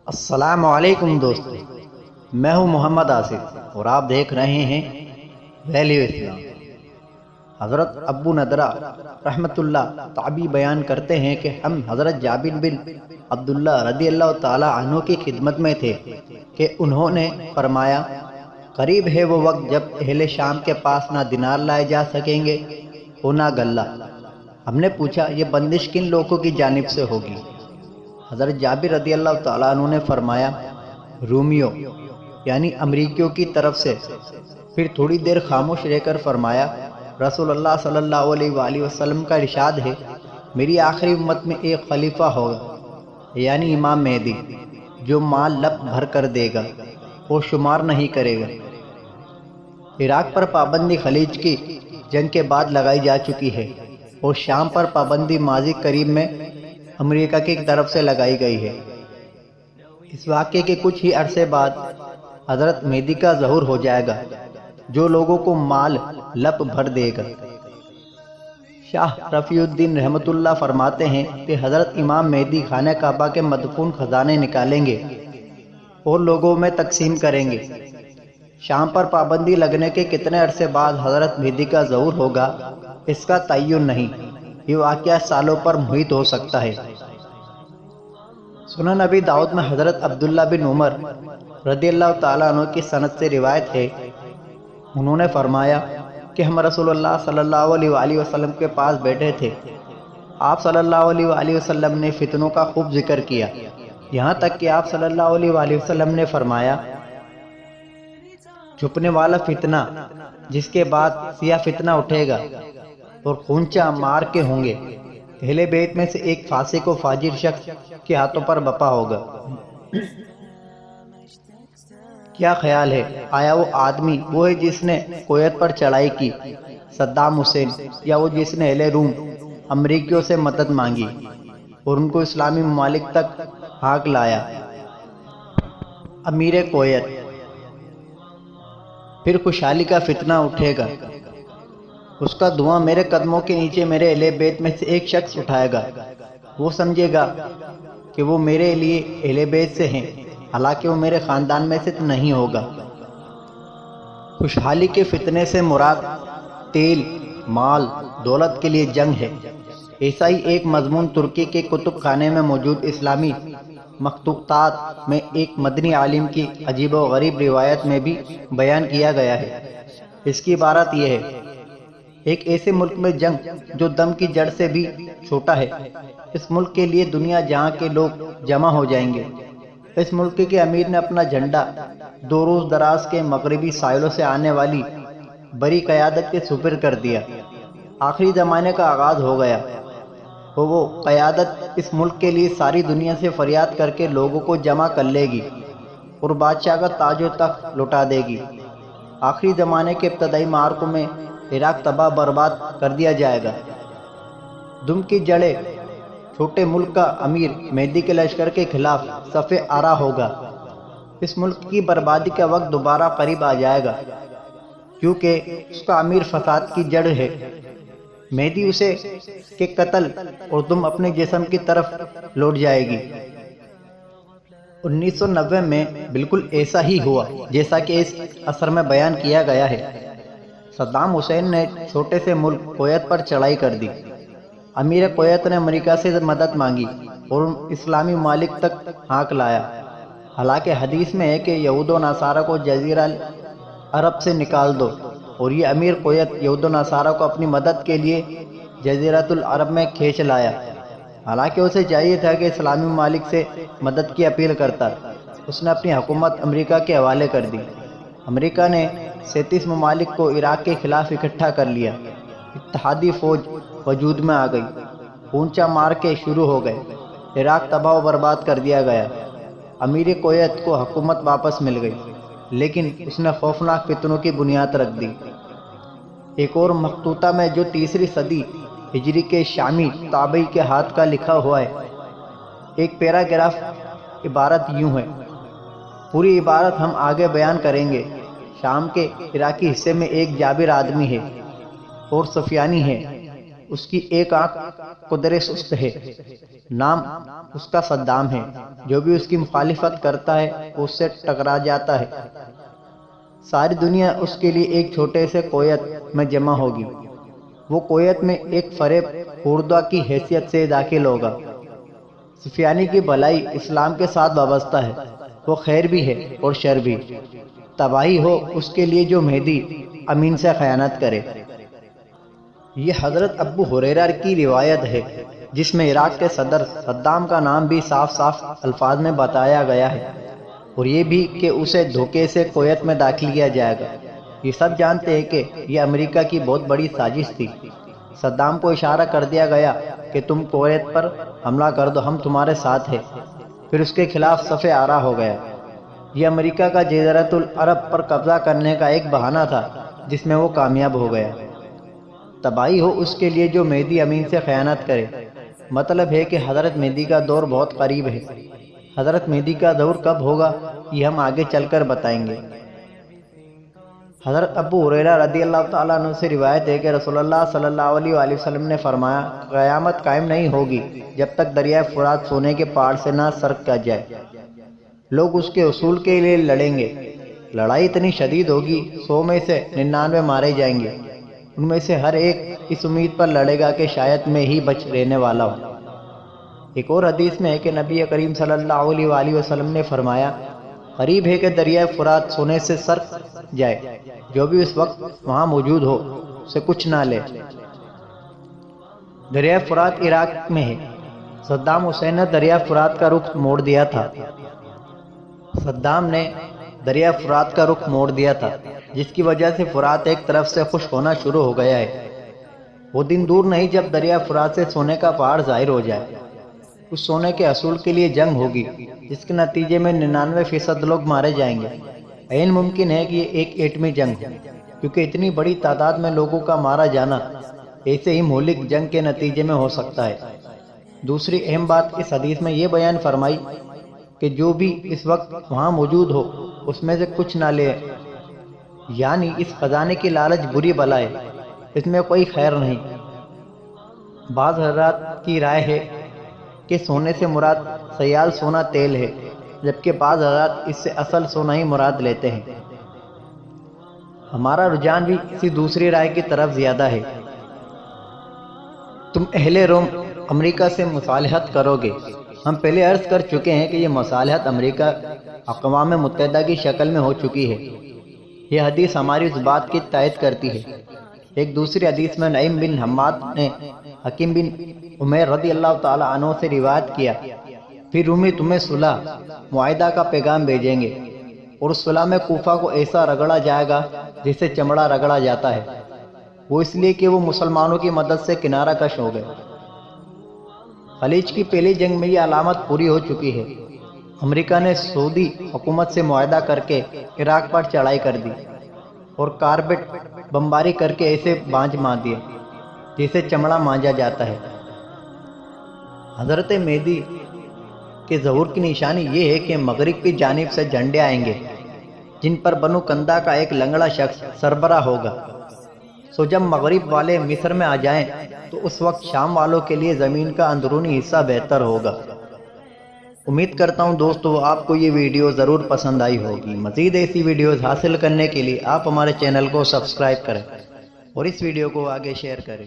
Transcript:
السلام علیکم دوستو، میں ہوں محمد آصف اور آپ دیکھ رہے ہیں ویلیو اسلام۔ حضرت ابو نضرہ رحمۃ اللہ تعبی بیان کرتے ہیں کہ ہم حضرت جابر بن عبداللہ رضی اللہ تعالی عنہ کی خدمت میں تھے کہ انہوں نے فرمایا، قریب ہے وہ وقت جب اہل شام کے پاس نہ دینار لائے جا سکیں گے اور نہ غلہ۔ ہم نے پوچھا، یہ بندش کن لوگوں کی جانب سے ہوگی؟ حضرت جابر رضی اللہ تعالیٰ عنہ نے فرمایا، رومیوں یعنی امریکیوں کی طرف سے۔ پھر تھوڑی دیر خاموش رہ کر فرمایا، رسول اللہ صلی اللہ علیہ وآلہ وسلم کا ارشاد ہے، میری آخری امت میں ایک خلیفہ ہوگا یعنی امام مہدی، جو مال لپ بھر کر دے گا اور شمار نہیں کرے گا۔ عراق پر پابندی خلیج کی جنگ کے بعد لگائی جا چکی ہے اور شام پر پابندی ماضی قریب میں امریکہ کی طرف سے لگائی گئی ہے۔ اس واقعے کے کچھ ہی عرصے بعد حضرت مہدی کا ظہور ہو جائے گا، جو لوگوں کو مال لپ بھر دے گا۔ شاہ رفیع الدین رحمۃ اللہ فرماتے ہیں کہ حضرت امام مہدی خانہ کعبہ کے مدفون خزانے نکالیں گے اور لوگوں میں تقسیم کریں گے۔ شام پر پابندی لگنے کے کتنے عرصے بعد حضرت مہدی کا ظہور ہوگا، اس کا تعین نہیں، یہ واقعہ سالوں پر محیط ہو سکتا ہے۔ سنن نبی داؤد میں حضرت عبداللہ بن عمر رضی اللہ تعالیٰ عنہ کی سند سے روایت ہے، انہوں نے فرمایا کہ ہم رسول اللہ صلی اللہ علیہ وآلہ وسلم کے پاس بیٹھے تھے۔ آپ صلی اللہ علیہ وآلہ وسلم نے فتنوں کا خوب ذکر کیا، یہاں تک کہ آپ صلی اللہ علیہ وآلہ وسلم نے فرمایا، چھپنے والا فتنہ جس کے بعد سیاہ فتنہ اٹھے گا اور خونچہ مار کے ہوں گے، اہل بیت میں سے ایک فاسق و فاجر شخص کے ہاتھوں پر بپا ہوگا۔ کیا خیال ہے، آیا وہ آدمی وہ ہے جس نے کویت پر چڑھائی کی، صدام حسین، یا وہ جس نے اہل روم امریکیوں سے مدد مانگی اور ان کو اسلامی ممالک تک ہانک لایا؟ امیر کویت۔ پھر خوشحالی کا فتنہ اٹھے گا، اس کا دھواں میرے قدموں کے نیچے میرے اہل بیت میں سے ایک شخص اٹھائے گا۔ وہ سمجھے گا کہ وہ میرے لیے اہل بیت سے ہیں، حالانکہ وہ میرے خاندان میں سے نہیں ہوگا۔ خوشحالی کے فتنے سے مراد تیل، مال، دولت کے لیے جنگ ہے۔ ایسا ہی ایک مضمون ترکی کے کتب خانے میں موجود اسلامی مخطوطات میں ایک مدنی عالم کی عجیب و غریب روایت میں بھی بیان کیا گیا ہے۔ اس کی عبارت یہ ہے، ایک ایسے ملک میں جنگ جو دم کی جڑ سے بھی چھوٹا ہے، اس ملک کے لیے دنیا جہاں کے لوگ جمع ہو جائیں گے۔ اس ملک کے امیر نے اپنا جھنڈا 2 روز دراز کے مغربی ساحلوں سے آنے والی بڑی قیادت کے سپرد کر دیا۔ آخری زمانے کا آغاز ہو گیا، وہ قیادت اس ملک کے لیے ساری دنیا سے فریاد کر کے لوگوں کو جمع کر لے گی اور بادشاہ کا تاج و تخت لوٹا دے گی۔ آخری زمانے کے ابتدائی معرکوں میں عراق تباہ برباد کر دیا جائے گا۔ دم کی جڑے چھوٹے ملک کا امیر مہدی کے لشکر کے خلاف صف آرا ہوگا۔ اس ملک کی بربادی کا وقت دوبارہ قریب آ جائے گا، کیونکہ اس کا امیر فساد کی جڑ ہے۔ مہدی اسے کے قتل اور تم اپنے جسم کی طرف لوٹ جائے گی۔ 1990 میں بالکل ایسا ہی ہوا جیسا کہ اس اثر میں بیان کیا گیا ہے۔ صدام حسین نے چھوٹے سے ملک کویت پر چڑھائی کر دی۔ امیر کویت نے امریکہ سے مدد مانگی اور اسلامی ممالک تک ہانک لایا۔ حالانکہ حدیث میں ہے کہ یہود و نصارہ کو جزیرہ عرب سے نکال دو، اور یہ امیر کویت یہود و نصارہ کو اپنی مدد کے لیے جزیرۃ العرب میں کھینچ لایا۔ حالانکہ اسے چاہیے تھا کہ اسلامی ممالک سے مدد کی اپیل کرتا، اس نے اپنی حکومت امریکہ کے حوالے کر دی۔ امریکہ نے 37 ممالک کو عراق کے خلاف اکٹھا کر لیا۔ اتحادی فوج وجود میں آ گئی، اونچا مار کے شروع ہو گئے، عراق تباہ و برباد کر دیا گیا۔ امیر کویت کو حکومت واپس مل گئی، لیکن اس نے خوفناک فتنوں کی بنیاد رکھ دی۔ ایک اور مخطوطہ میں جو 3 صدی ہجری کے شامی تابعی کے ہاتھ کا لکھا ہوا ہے، ایک پیراگراف عبارت یوں ہے، پوری عبارت ہم آگے بیان کریں گے۔ شام کے عراقی حصے میں ایک جابر آدمی ہے اور سفیانی ہے، اس کی ایک آنکھ قدر سست ہے، نام اس کا صدام ہے، جو بھی اس کی مخالفت کرتا ہے وہ اس سے ٹکرا جاتا ہے۔ ساری دنیا اس کے لیے ایک چھوٹے سے کویت میں جمع ہوگی، وہ کویت میں ایک فریب خوردہ کی حیثیت سے داخل ہوگا۔ سفیانی کی بھلائی اسلام کے ساتھ وابستہ ہے، وہ خیر بھی ہے اور شر بھی۔ تباہی ہو اس کے لیے جو مہدی امین سے خیانت کرے۔ یہ حضرت ابو ہریرہ کی روایت ہے، جس میں عراق کے صدر صدام کا نام بھی صاف صاف الفاظ میں بتایا گیا ہے، اور یہ بھی کہ اسے دھوکے سے کویت میں داخل کیا جائے گا۔ یہ سب جانتے ہیں کہ یہ امریکہ کی بہت بڑی سازش تھی۔ صدام کو اشارہ کر دیا گیا کہ تم کویت پر حملہ کر دو، ہم تمہارے ساتھ ہیں۔ پھر اس کے خلاف صف آرا ہو گیا۔ یہ امریکہ کا جزیرۃ العرب پر قبضہ کرنے کا ایک بہانہ تھا، جس میں وہ کامیاب ہو گیا۔ تباہی ہو اس کے لیے جو مہدی امین سے خیانت کرے۔ مطلب ہے کہ حضرت مہدی کا دور بہت قریب ہے۔ حضرت مہدی کا دور کب ہوگا یہ ہم آگے چل کر بتائیں گے۔ حضرت ابو ہریرہ رضی اللہ تعالیٰ عنہ سے روایت ہے کہ رسول اللہ صلی اللہ علیہ وآلہ وسلم نے فرمایا، قیامت قائم نہیں ہوگی جب تک دریائے فرات سونے کے پہاڑ سے نہ سرک کر جائے۔ لوگ اس کے اصول کے لیے لڑیں گے، لڑائی اتنی شدید ہوگی 100 میں سے 99 مارے جائیں گے۔ ان میں سے ہر ایک اس امید پر لڑے گا کہ شاید میں ہی بچ رہنے والا ہوں۔ ایک اور حدیث میں ہے کہ نبی کریم صلی اللہ علیہ وآلہ وسلم نے فرمایا، قریب ہے کہ دریائے فرات سونے سے سرک جائے، جو بھی اس وقت وہاں موجود ہو اسے کچھ نہ لے۔ دریائے فرات عراق میں ہے۔ صدام حسین نے دریائے فرات کا رخ موڑ دیا تھا۔ صدام نے دریائے فرات کا رخ موڑ دیا تھا، جس کی وجہ سے فرات ایک طرف سے خشک ہونا شروع ہو گیا ہے۔ وہ دن دور نہیں جب دریائے فرات سے سونے کا پہاڑ ظاہر ہو جائے۔ اس سونے کے حصول کے لیے جنگ ہوگی، جس کے نتیجے میں 99% لوگ مارے جائیں گے۔ عین ممکن ہے کہ یہ ایک ایٹمی جنگ ہو، کیونکہ اتنی بڑی تعداد میں لوگوں کا مارا جانا ایسے ہی مہلک جنگ کے نتیجے میں ہو سکتا ہے۔ دوسری اہم بات اس حدیث میں یہ بیان فرمائی کہ جو بھی اس وقت وہاں موجود ہو اس میں سے کچھ نہ لے، یعنی اس خزانے کی لالچ بری بلا ہے، اس میں کوئی خیر نہیں۔ بعض حضرات کی رائے ہے کہ سونے سے مراد سیال سونا تیل ہے، جبکہ بعض حضرات اس سے اصل سونا ہی مراد لیتے ہیں۔ ہمارا رجحان بھی اسی دوسری رائے کی طرف زیادہ ہے۔ تم اہل روم امریکہ سے مصالحت کرو گے۔ ہم پہلے عرض کر چکے ہیں کہ یہ مصالحت امریکہ اقوام متحدہ کی شکل میں ہو چکی ہے۔ یہ حدیث ہماری اس بات کی تائید کرتی ہے۔ ایک دوسری حدیث میں نعیم بن حماد نے حکیم بن عمیر رضی اللہ تعالی عنہ سے روایت کیا، پھر رومی تمہیں صلح معاہدہ کا پیغام بھیجیں گے، اور اس صلح میں کوفہ کو ایسا رگڑا جائے گا جسے چمڑا رگڑا جاتا ہے، وہ اس لیے کہ وہ مسلمانوں کی مدد سے کنارہ کش ہو گئے۔ خلیج کی پہلی جنگ میں یہ علامت پوری ہو چکی ہے۔ امریکہ نے سعودی حکومت سے معاہدہ کر کے عراق پر چڑھائی کر دی اور کاربیٹ بمباری کر کے ایسے بانجھ مار دیے جسے چمڑا مانجا جاتا ہے۔ حضرت مہدی کے ظہور کی نشانی یہ ہے کہ مغرب کی جانب سے جھنڈے آئیں گے، جن پر بنو کندا کا ایک لنگڑا شخص سربراہ ہوگا۔ سو جب مغرب والے مصر میں آ جائیں تو اس وقت شام والوں کے لیے زمین کا اندرونی حصہ بہتر ہوگا۔ امید کرتا ہوں دوستو آپ کو یہ ویڈیو ضرور پسند آئی ہوگی۔ مزید ایسی ویڈیوز حاصل کرنے کے لیے آپ ہمارے چینل کو سبسکرائب کریں اور اس ویڈیو کو آگے شیئر کریں۔